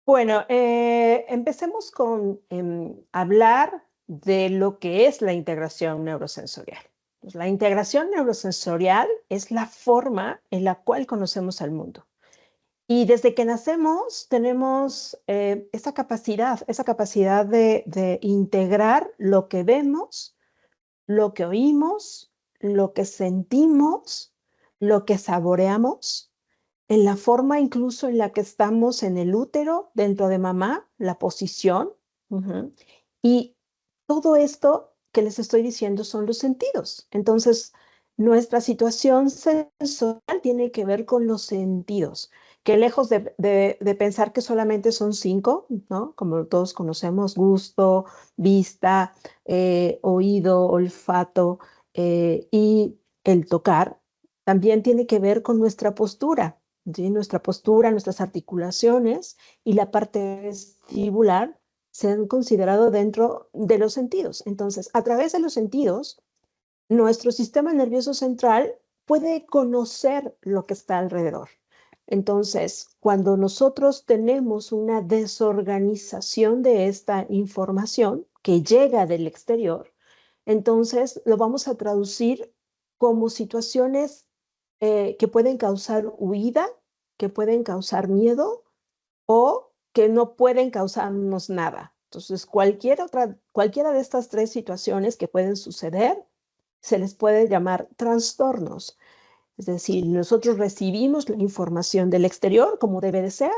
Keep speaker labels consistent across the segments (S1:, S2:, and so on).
S1: Bueno, empecemos con hablar de lo que es la integración neurosensorial. Pues, la integración neurosensorial es la forma en la cual conocemos al mundo. Y desde que nacemos tenemos esa capacidad de integrar lo que vemos, lo que oímos, lo que sentimos, lo que saboreamos en la forma incluso en la que estamos en el útero, dentro de mamá, la posición. Ujú. Y todo esto que les estoy diciendo son los sentidos. Entonces, nuestra situación sensorial tiene que ver con los sentidos, que lejos de pensar que solamente son 5, ¿no? Como todos conocemos, gusto, vista, oído, olfato y el tocar, también tiene que ver con nuestra postura. ¿Sí? Nuestra postura, nuestras articulaciones y la parte vestibular se han considerado dentro de los sentidos. Entonces, a través de los sentidos, nuestro sistema nervioso central puede conocer lo que está alrededor. Entonces, cuando nosotros tenemos una desorganización de esta información que llega del exterior, entonces lo vamos a traducir como situaciones que pueden causar huida, que pueden causar miedo o que no pueden causarnos nada. Entonces, cualquiera de estas tres situaciones que pueden suceder, se les puede llamar trastornos. Es decir, nosotros recibimos la información del exterior como debe de ser.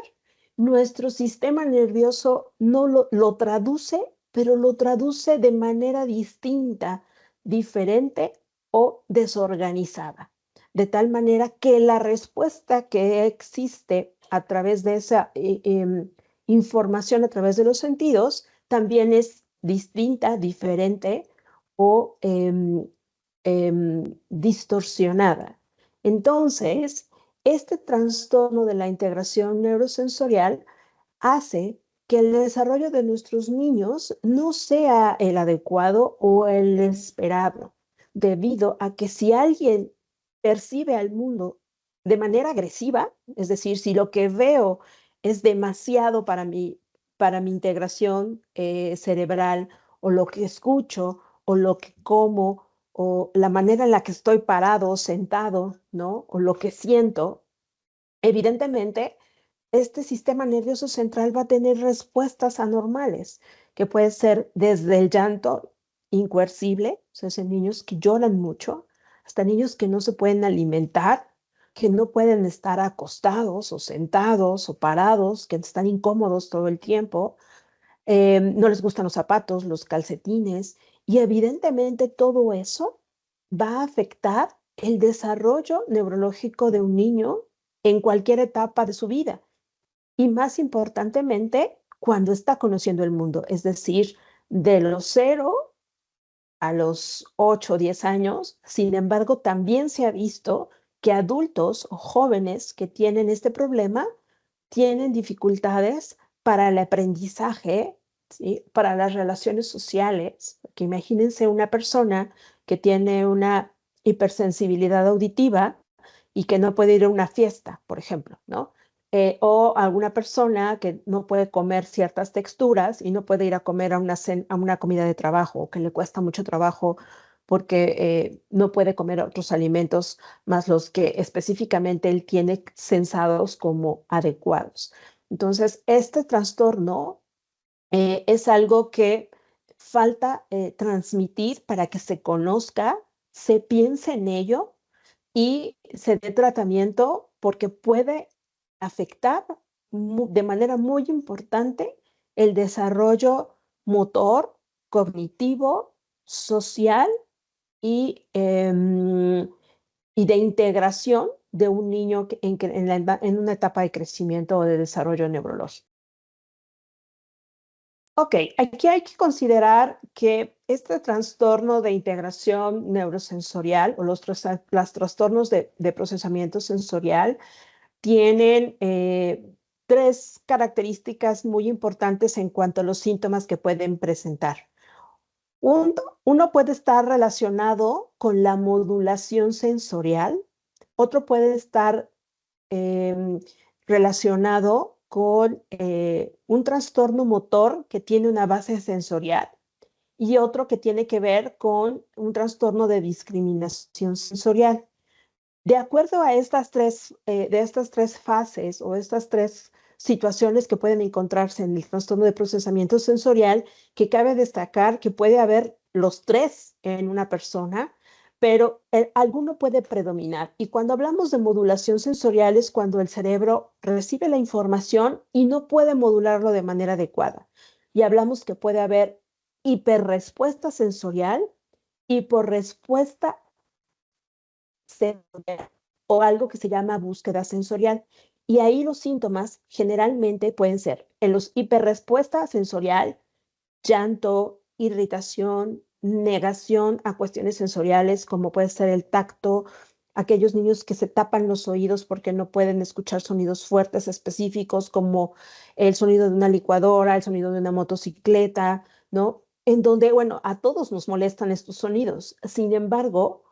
S1: Nuestro sistema nervioso no lo traduce, pero lo traduce de manera distinta, diferente o desorganizada. De tal manera que la respuesta que existe a través de esa información, a través de los sentidos, también es distinta, diferente o distorsionada. Entonces, este trastorno de la integración neurosensorial hace que el desarrollo de nuestros niños no sea el adecuado o el esperado, debido a que si alguien percibe al mundo de manera agresiva, es decir, si lo que veo es demasiado para mi integración cerebral, o lo que escucho, o lo que como, o la manera en la que estoy parado, sentado, ¿no? O lo que siento, evidentemente este sistema nervioso central va a tener respuestas anormales, que puede ser desde el llanto incoercible, o sea, son niños que lloran mucho, hasta niños que no se pueden alimentar, que no pueden estar acostados o sentados o parados, que están incómodos todo el tiempo, no les gustan los zapatos, los calcetines, y evidentemente todo eso va a afectar el desarrollo neurológico de un niño en cualquier etapa de su vida. Y más importantemente, cuando está conociendo el mundo, es decir, de los 0 a los 8 o 10 años. Sin embargo, también se ha visto que adultos o jóvenes que tienen este problema tienen dificultades para el aprendizaje, ¿sí? Para las relaciones sociales. Que imagínense una persona que tiene una hipersensibilidad auditiva y que no puede ir a una fiesta, por ejemplo, ¿no? O alguna persona que no puede comer ciertas texturas y no puede ir a comer a una comida de trabajo, o que le cuesta mucho trabajo porque no puede comer otros alimentos más los que específicamente él tiene sensados como adecuados. Entonces, este trastorno es algo que falta transmitir para que se conozca, se piense en ello y se dé tratamiento, porque puede afectar de manera muy importante el desarrollo motor, cognitivo, social y, y de integración de un niño en una etapa de crecimiento o de desarrollo neurológico. Ok, aquí hay que considerar que este trastorno de integración neurosensorial o los trastornos de procesamiento sensorial tienen tres características muy importantes en cuanto a los síntomas que pueden presentar. Uno, uno puede estar relacionado con la modulación sensorial, otro puede estar em, relacionado con un trastorno motor que tiene una base sensorial y otro que tiene que ver con un trastorno de discriminación sensorial. De acuerdo a estas tres fases o estas tres situaciones que pueden encontrarse en el trastorno de procesamiento sensorial, que cabe destacar que puede haber los tres en una persona, pero alguno puede predominar. Y cuando hablamos de modulación sensorial es cuando el cerebro recibe la información y no puede modularlo de manera adecuada. Y hablamos que puede haber hiperrespuesta sensorial, hiporrespuesta sensorial o algo que se llama búsqueda sensorial. Y ahí los síntomas generalmente pueden ser en los hiperrespuesta sensorial, llanto, irritación, negación a cuestiones sensoriales como puede ser el tacto, aquellos niños que se tapan los oídos porque no pueden escuchar sonidos fuertes específicos como el sonido de una licuadora, el sonido de una motocicleta, ¿no? En donde, bueno, a todos nos molestan estos sonidos. Sin embargo,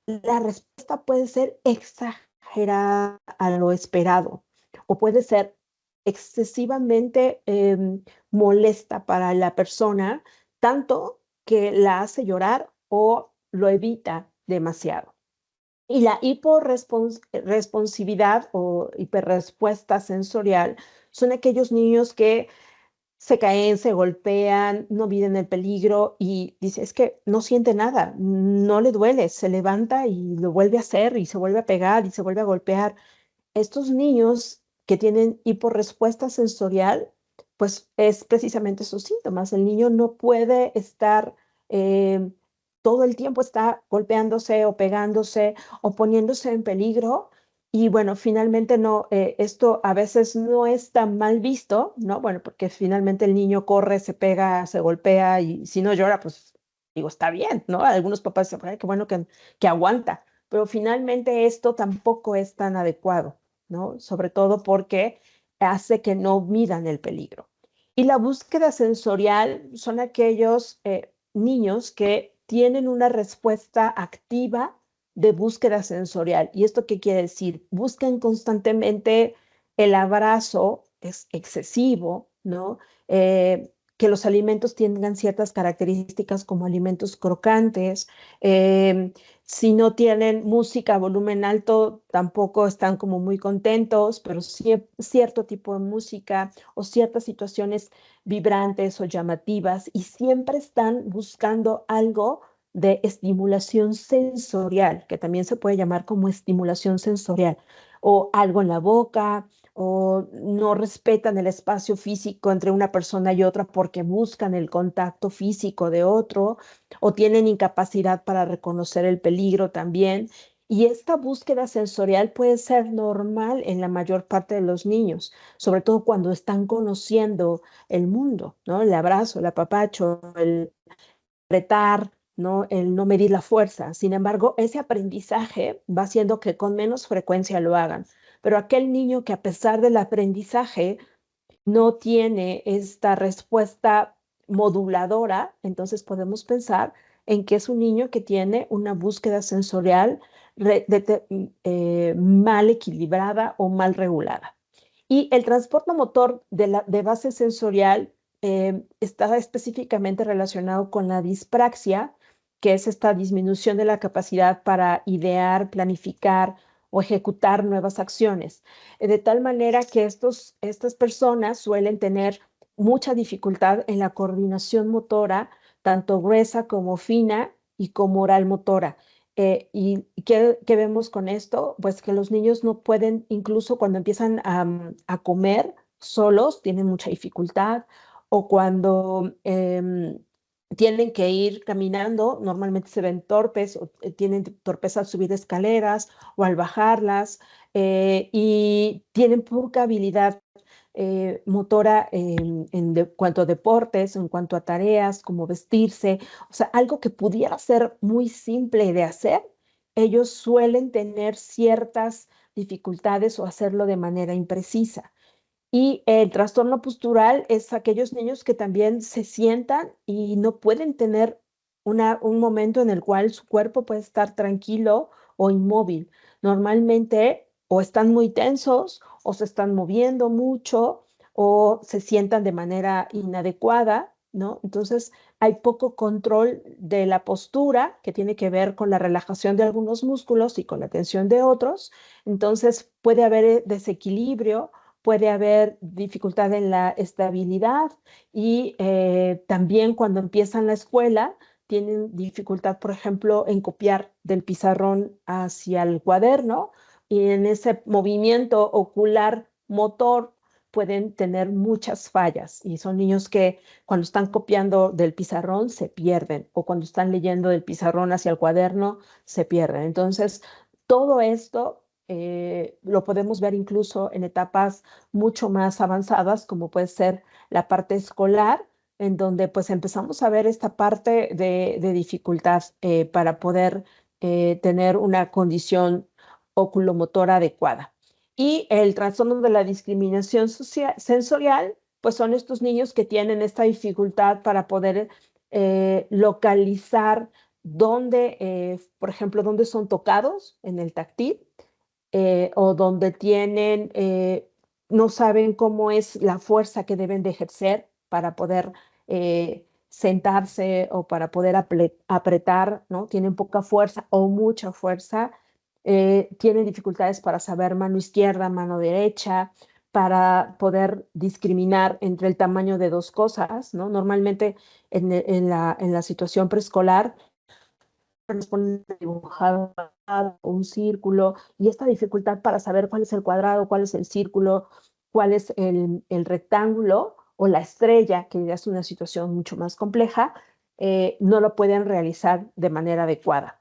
S1: la respuesta puede ser exagerada a lo esperado o puede ser excesivamente molesta para la persona, tanto que la hace llorar o lo evita demasiado. Y la hiporresponsividad o hiperrespuesta sensorial son aquellos niños que se caen, se golpean, no miden el peligro y dice, es que no siente nada, no le duele, se levanta y lo vuelve a hacer y se vuelve a pegar y se vuelve a golpear. Estos niños que tienen hiporrespuesta sensorial, pues es precisamente sus síntomas. El niño no puede estar eh, todo el tiempo está golpeándose o pegándose o poniéndose en peligro. Y bueno, finalmente no, esto a veces no es tan mal visto, ¿no? Bueno, porque finalmente el niño corre, se pega, se golpea y si no llora, pues digo, está bien, ¿no? Algunos papás dicen, "Ay, qué bueno que aguanta", pero finalmente esto tampoco es tan adecuado, ¿no? Sobre todo porque hace que no midan el peligro. Y la búsqueda sensorial son aquellos niños que tienen una respuesta activa de búsqueda sensorial. ¿Y esto qué quiere decir? Buscan constantemente el abrazo, es excesivo, ¿no? Que los alimentos tengan ciertas características como alimentos crocantes, si no tienen música a volumen alto, tampoco están como muy contentos, pero cierto tipo de música o ciertas situaciones vibrantes o llamativas y siempre están buscando algo de estimulación sensorial, que también se puede llamar como estimulación sensorial, o algo en la boca, o no respetan el espacio físico entre una persona y otra porque buscan el contacto físico de otro o tienen incapacidad para reconocer el peligro también. Y esta búsqueda sensorial puede ser normal en la mayor parte de los niños, sobre todo cuando están conociendo el mundo, ¿no? El abrazo, el apapacho, el apretar, ¿no? El no medir la fuerza. Sin embargo, ese aprendizaje va haciendo que con menos frecuencia lo hagan. Pero aquel niño que a pesar del aprendizaje no tiene esta respuesta moduladora, entonces podemos pensar en que es un niño que tiene una búsqueda sensorial mal equilibrada o mal regulada. Y el trastorno motor de base sensorial está específicamente relacionado con la dispraxia, que es esta disminución de la capacidad para idear, planificar o ejecutar nuevas acciones. De tal manera que estas personas suelen tener mucha dificultad en la coordinación motora, tanto gruesa como fina y como oral motora. ¿Y qué vemos con esto? Pues que los niños no pueden, incluso cuando empiezan a comer solos, tienen mucha dificultad, o cuando tienen que ir caminando, normalmente se ven torpes, o tienen torpeza al subir escaleras o al bajarlas, y tienen poca habilidad motora cuanto a deportes, en cuanto a tareas, como vestirse, o sea, algo que pudiera ser muy simple de hacer, ellos suelen tener ciertas dificultades o hacerlo de manera imprecisa. Y el trastorno postural es aquellos niños que también se sientan y no pueden tener un momento en el cual su cuerpo puede estar tranquilo o inmóvil. Normalmente o están muy tensos o se están moviendo mucho o se sientan de manera inadecuada, ¿no? Entonces, hay poco control de la postura, que tiene que ver con la relajación de algunos músculos y con la tensión de otros. Entonces, puede haber desequilibrio, puede haber dificultad en la estabilidad y también cuando empiezan la escuela tienen dificultad, por ejemplo, en copiar del pizarrón hacia el cuaderno y en ese movimiento ocular motor pueden tener muchas fallas y son niños que cuando están copiando del pizarrón se pierden o cuando están leyendo del pizarrón hacia el cuaderno se pierden. Entonces, todo esto lo podemos ver incluso en etapas mucho más avanzadas, como puede ser la parte escolar, en donde pues empezamos a ver esta parte de dificultad para poder tener una condición oculomotora adecuada. Y el trastorno de la discriminación sensorial, pues son estos niños que tienen esta dificultad para poder localizar dónde, por ejemplo, dónde son tocados en el táctil, o donde tienen, no saben cómo es la fuerza que deben de ejercer para poder sentarse o para poder apretar, ¿no? Tienen poca fuerza o mucha fuerza, tienen dificultades para saber mano izquierda, mano derecha, para poder discriminar entre el tamaño de dos cosas, ¿no? Normalmente en la situación preescolar nos ponen a dibujar un círculo y esta dificultad para saber cuál es el cuadrado, cuál es el círculo, cuál es el rectángulo o la estrella, que ya es una situación mucho más compleja, no lo pueden realizar de manera adecuada.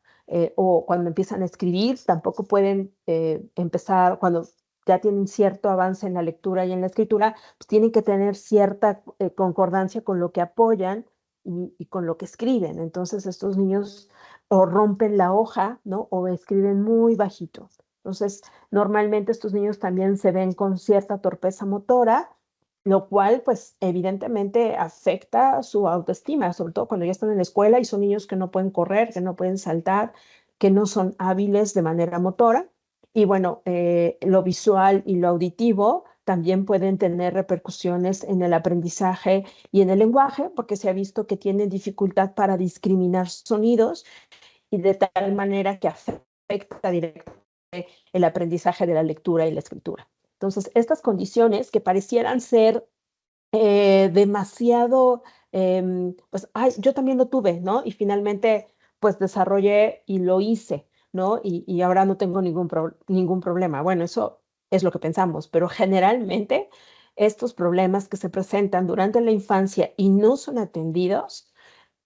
S1: O cuando empiezan a escribir, tampoco pueden empezar, cuando ya tienen cierto avance en la lectura y en la escritura, pues tienen que tener cierta concordancia con lo que apoyan y con lo que escriben. Entonces, estos niños o rompen la hoja, ¿no? O escriben muy bajito. Entonces, normalmente estos niños también se ven con cierta torpeza motora, lo cual, pues, evidentemente afecta su autoestima, sobre todo cuando ya están en la escuela y son niños que no pueden correr, que no pueden saltar, que no son hábiles de manera motora. Y bueno, lo visual y lo auditivo también pueden tener repercusiones en el aprendizaje y en el lenguaje, porque se ha visto que tienen dificultad para discriminar sonidos y de tal manera que afecta directamente el aprendizaje de la lectura y la escritura. Entonces, estas condiciones que parecieran ser demasiado, pues, ay, yo también lo tuve, ¿no? Y finalmente, pues desarrollé y lo hice, ¿no? Y ahora no tengo ningún problema. Bueno, eso es lo que pensamos, pero generalmente estos problemas que se presentan durante la infancia y no son atendidos,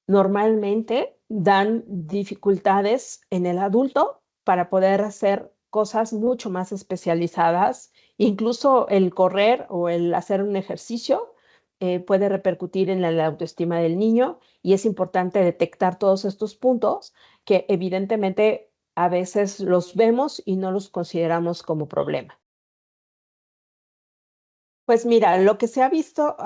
S1: normalmente dan dificultades en el adulto para poder hacer cosas mucho más especializadas. Incluso el correr o el hacer un ejercicio puede repercutir en la autoestima del niño y es importante detectar todos estos puntos que evidentemente a veces los vemos y no los consideramos como problema. Pues mira, lo que se ha visto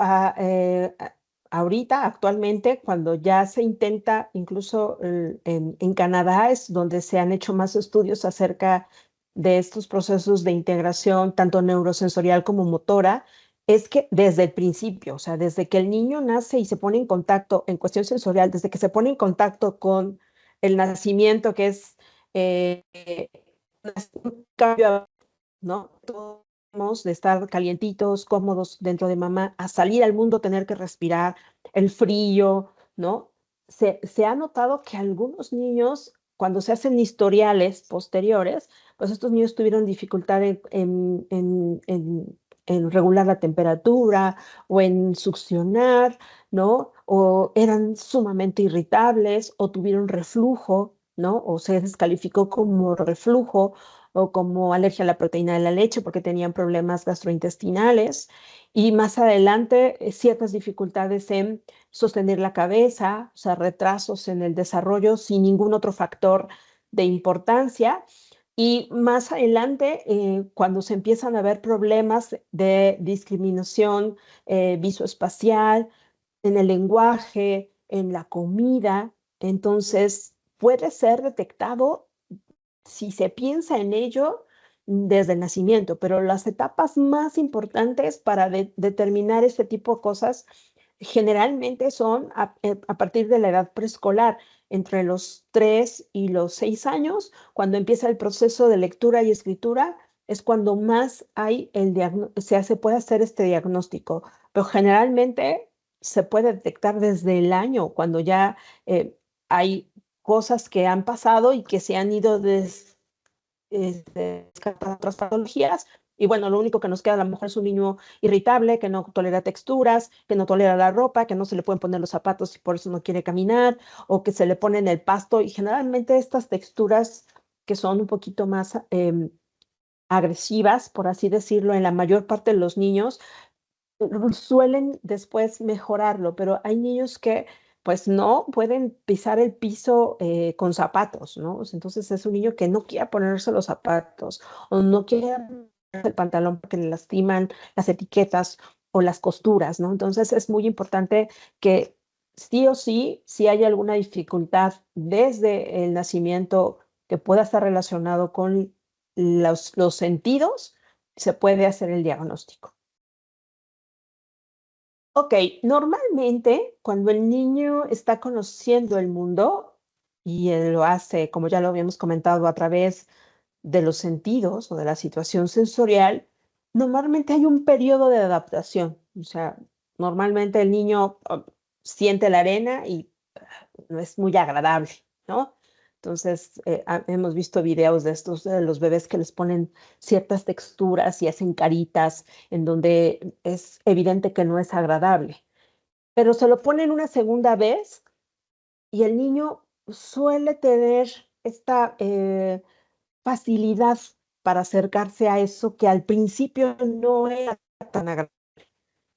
S1: ahorita, actualmente, cuando ya se intenta, incluso en Canadá es donde se han hecho más estudios acerca de estos procesos de integración, tanto neurosensorial como motora, es que desde el principio, o sea, desde que el niño nace y se pone en contacto, en cuestión sensorial, desde que se pone en contacto con el nacimiento, que es eh, un cambio, ¿no? De estar calientitos, cómodos dentro de mamá, a salir al mundo, tener que respirar el frío, ¿no? Se ha notado que algunos niños, cuando se hacen historiales posteriores, pues estos niños tuvieron dificultad en regular la temperatura o en succionar, ¿no? O eran sumamente irritables o tuvieron reflujo, ¿no? O se descalificó como reflujo o como alergia a la proteína de la leche porque tenían problemas gastrointestinales y más adelante ciertas dificultades en sostener la cabeza, o sea, retrasos en el desarrollo sin ningún otro factor de importancia. Y más adelante, cuando se empiezan a ver problemas de discriminación visoespacial, en el lenguaje, en la comida, entonces puede ser detectado si se piensa en ello desde el nacimiento, pero las etapas más importantes para determinar este tipo de cosas generalmente son a partir de la edad preescolar, entre los 3 y los 6 años, cuando empieza el proceso de lectura y escritura, es cuando más hay se puede hacer este diagnóstico, pero generalmente se puede detectar desde el año, cuando ya hay cosas que han pasado y que se han ido descartando otras patologías. Y bueno, lo único que nos queda a lo mejor es un niño irritable, que no tolera texturas, que no tolera la ropa, que no se le pueden poner los zapatos y por eso no quiere caminar, o que se le pone en el pasto. Y generalmente estas texturas que son un poquito más agresivas, por así decirlo, en la mayor parte de los niños, suelen después mejorarlo, pero hay niños que pues no pueden pisar el piso con zapatos, ¿no? Entonces es un niño que no quiere ponerse los zapatos o no quiere ponerse el pantalón porque le lastiman las etiquetas o las costuras, ¿no? Entonces es muy importante que sí o sí, si hay alguna dificultad desde el nacimiento que pueda estar relacionado con los sentidos, se puede hacer el diagnóstico. Ok, normalmente cuando el niño está conociendo el mundo y él lo hace, como ya lo habíamos comentado, a través de los sentidos o de la situación sensorial, normalmente hay un periodo de adaptación. O sea, normalmente el niño siente la arena y no es muy agradable, ¿no? Entonces, hemos visto videos de estos, de los bebés que les ponen ciertas texturas y hacen caritas en donde es evidente que no es agradable, pero se lo ponen una segunda vez y el niño suele tener esta facilidad para acercarse a eso que al principio no era tan agradable.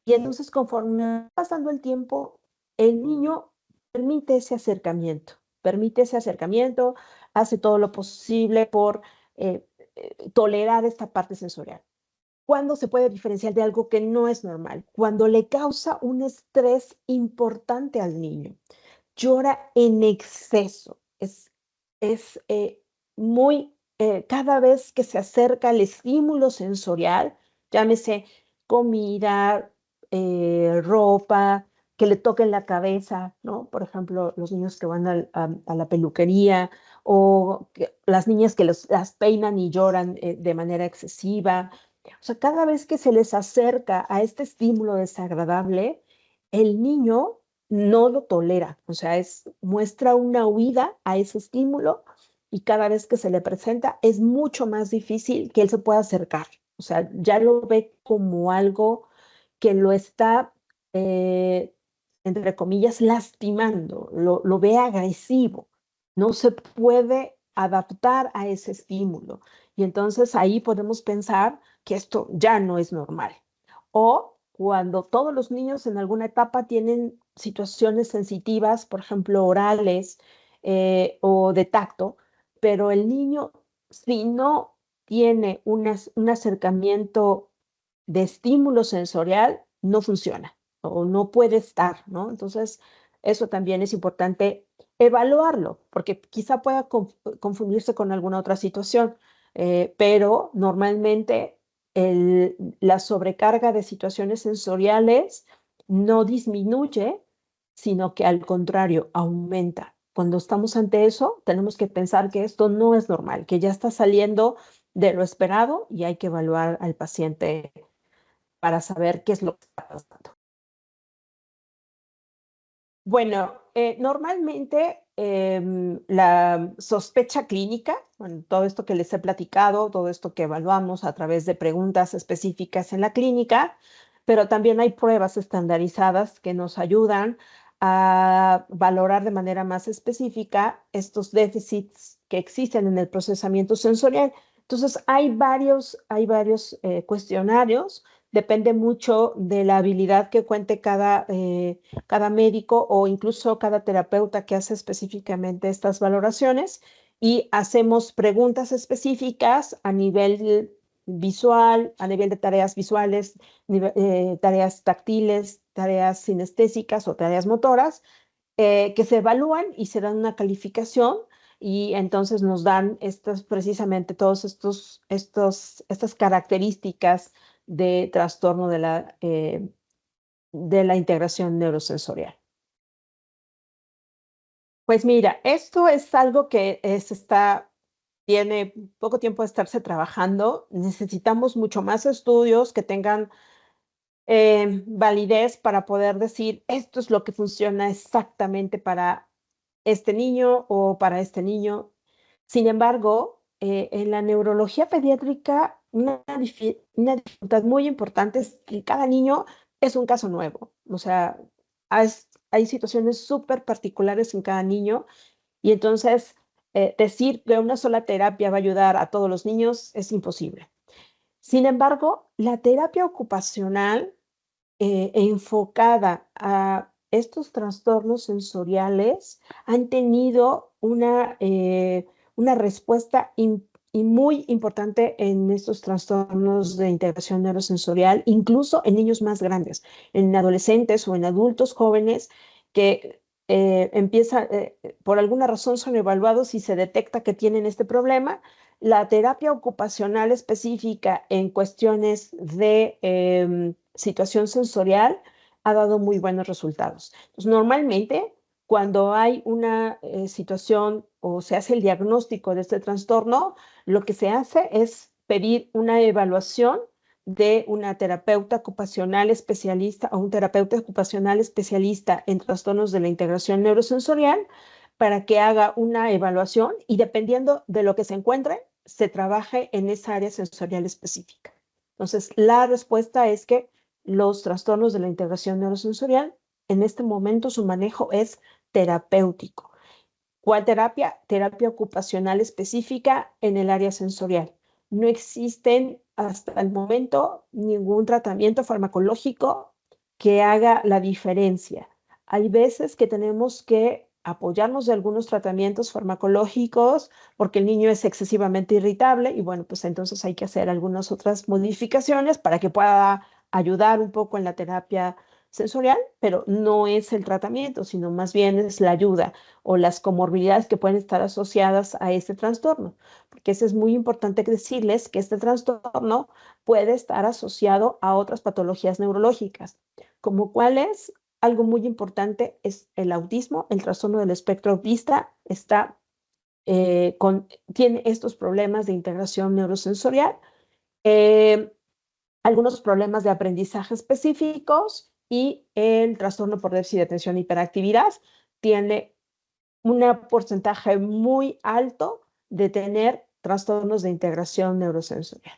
S1: Y entonces, conforme va pasando el tiempo, el niño permite ese acercamiento, hace todo lo posible por tolerar esta parte sensorial. ¿Cuándo se puede diferenciar de algo que no es normal? Cuando le causa un estrés importante al niño. Llora en exceso. Es muy, cada vez que se acerca al estímulo sensorial, llámese comida, ropa, que le toquen la cabeza, ¿no? Por ejemplo, los niños que van a la peluquería o las niñas que las peinan y lloran de manera excesiva. O sea, cada vez que se les acerca a este estímulo desagradable, el niño no lo tolera, o sea, muestra una huida a ese estímulo y cada vez que se le presenta es mucho más difícil que él se pueda acercar. O sea, ya lo ve como algo que lo está, eh, entre comillas, lastimando, lo ve agresivo, no se puede adaptar a ese estímulo. Y entonces ahí podemos pensar que esto ya no es normal. O cuando todos los niños en alguna etapa tienen situaciones sensitivas, por ejemplo, orales o de tacto, pero el niño, si no tiene un acercamiento de estímulo sensorial, no funciona o no puede estar, ¿no? Entonces, eso también es importante evaluarlo, porque quizá pueda confundirse con alguna otra situación, pero normalmente la sobrecarga de situaciones sensoriales no disminuye, sino que al contrario, aumenta. Cuando estamos ante eso, tenemos que pensar que esto no es normal, que ya está saliendo de lo esperado y hay que evaluar al paciente para saber qué es lo que está pasando. Bueno, normalmente la sospecha clínica, bueno, todo esto que les he platicado, todo esto que evaluamos a través de preguntas específicas en la clínica, pero también hay pruebas estandarizadas que nos ayudan a valorar de manera más específica estos déficits que existen en el procesamiento sensorial. Entonces, hay varios cuestionarios, depende mucho de la habilidad que cuente cada médico o incluso cada terapeuta que hace específicamente estas valoraciones y hacemos preguntas específicas a nivel visual, a nivel de tareas visuales, tareas táctiles, tareas sinestésicas o tareas motoras, que se evalúan y se dan una calificación y entonces nos dan precisamente estas características de trastorno de la integración neurosensorial. Pues mira, esto es algo que tiene poco tiempo de estarse trabajando. Necesitamos mucho más estudios que tengan validez para poder decir esto es lo que funciona exactamente para este niño o para este niño. Sin embargo, en la neurología pediátrica, una dificultad muy importante es que cada niño es un caso nuevo. O sea, hay situaciones súper particulares en cada niño y entonces decir que una sola terapia va a ayudar a todos los niños es imposible. Sin embargo, la terapia ocupacional enfocada a estos trastornos sensoriales han tenido una respuesta y muy importante en estos trastornos de integración neurosensorial, incluso en niños más grandes, en adolescentes o en adultos jóvenes que por alguna razón son evaluados y se detecta que tienen este problema. La terapia ocupacional específica en cuestiones de situación sensorial ha dado muy buenos resultados. Entonces, normalmente, cuando hay una situación o se hace el diagnóstico de este trastorno, lo que se hace es pedir una evaluación de una terapeuta ocupacional especialista o un terapeuta ocupacional especialista en trastornos de la integración neurosensorial para que haga una evaluación y dependiendo de lo que se encuentre, se trabaje en esa área sensorial específica. Entonces, la respuesta es que los trastornos de la integración neurosensorial, en este momento su manejo es terapéutico. ¿Cuál terapia? Terapia ocupacional específica en el área sensorial. No existen hasta el momento ningún tratamiento farmacológico que haga la diferencia. Hay veces que tenemos que apoyarnos de algunos tratamientos farmacológicos porque el niño es excesivamente irritable y bueno, pues entonces hay que hacer algunas otras modificaciones para que pueda ayudar un poco en la terapia sensorial, pero no es el tratamiento, sino más bien es la ayuda o las comorbilidades que pueden estar asociadas a este trastorno, porque eso es muy importante decirles que este trastorno puede estar asociado a otras patologías neurológicas, como cuáles, algo muy importante es el autismo, el trastorno del espectro autista tiene estos problemas de integración neurosensorial, eh, algunos problemas de aprendizaje específicos y el trastorno por déficit de atención e hiperactividad tiene un porcentaje muy alto de tener trastornos de integración neurosensorial.